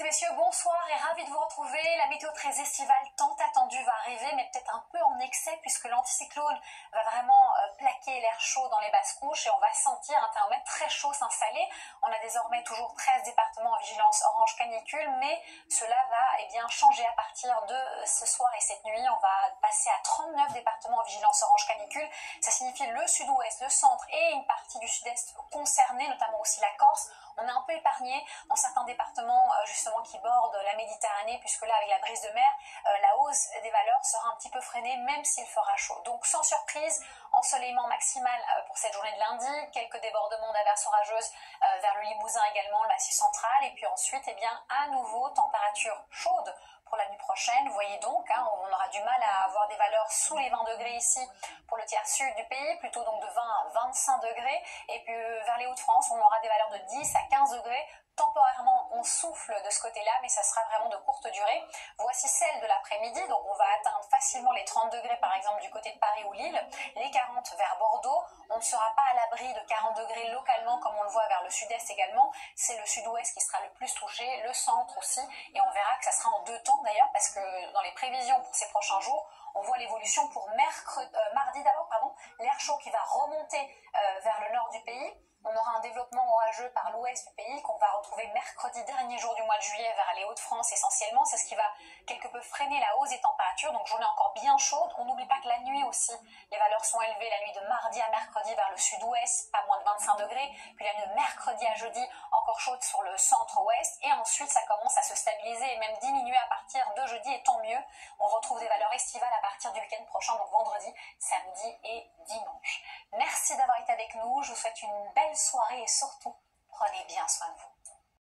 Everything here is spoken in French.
messieurs, bonsoir et ravi de vous retrouver. La météo très estivale tant attendue va arriver, mais peut-être un peu en excès puisque l'anticyclone va vraiment plaquer l'air chaud dans les basses couches et on va sentir un thermomètre très chaud s'installer. On a désormais toujours 13 départements en vigilance orange canicule, mais cela va changer à partir de ce soir et cette nuit. On va passer à 39 départements en vigilance orange canicule. Ça signifie le sud-ouest, le centre et une partie du sud-est concernés, notamment aussi la Corse. On est un peu épargné dans certains départements justement qui bordent la Méditerranée, puisque là, avec la brise de mer, la hausse des valeurs sera un petit peu freinée, même s'il fera chaud. Donc, sans surprise, ensoleillement maximal pour cette journée de lundi, quelques débordements d'averses orageuses vers le Limousin également, le Massif central, et puis ensuite, à nouveau, température chaude pour la nuit prochaine. Vous voyez donc, on aura du mal à avoir des valeurs sous les 20 degrés ici pour le tiers sud du pays, plutôt donc de 20 à 25 degrés. Et puis vers les Hauts-de-France, on aura des valeurs de 10 à 15 degrés. Temporairement, on souffle de ce côté-là, mais ça sera vraiment de courte durée. Voici celle de l'après-midi, donc on va atteindre facilement les 30 degrés, par exemple, du côté de Paris ou Lille, les 40 vers Bordeaux. On ne sera pas à l'abri de 40 degrés localement, comme on le voit vers le sud-est également. C'est le sud-ouest qui sera le plus touché, le centre aussi, et on verra que ça sera en deux temps d'ailleurs, parce que dans les prévisions pour ces prochains jours, on voit l'évolution pour mardi d'abord, l'air chaud qui va remonter vers le nord du pays. On aura un développement orageux par l'ouest du pays qu'on va retrouver mercredi, dernier jour du mois de juillet, vers les Hauts-de-France essentiellement. C'est ce qui va quelque peu freiner la hausse des températures, donc journée encore bien chaude. On n'oublie pas que la nuit aussi, les valeurs sont élevées la nuit de mardi à mercredi vers le sud-ouest, pas moins de 25 degrés. Puis la nuit de mercredi à jeudi, encore chaude sur le centre-ouest. Et ensuite, ça commence à se stabiliser et même diminuer à partir de jeudi, et tant mieux. On retrouve des valeurs estivales à partir du week-end prochain, donc vendredi, samedi et dimanche. Merci d'avoir été avec nous. Je vous souhaite une belle soirée et surtout, prenez bien soin de vous.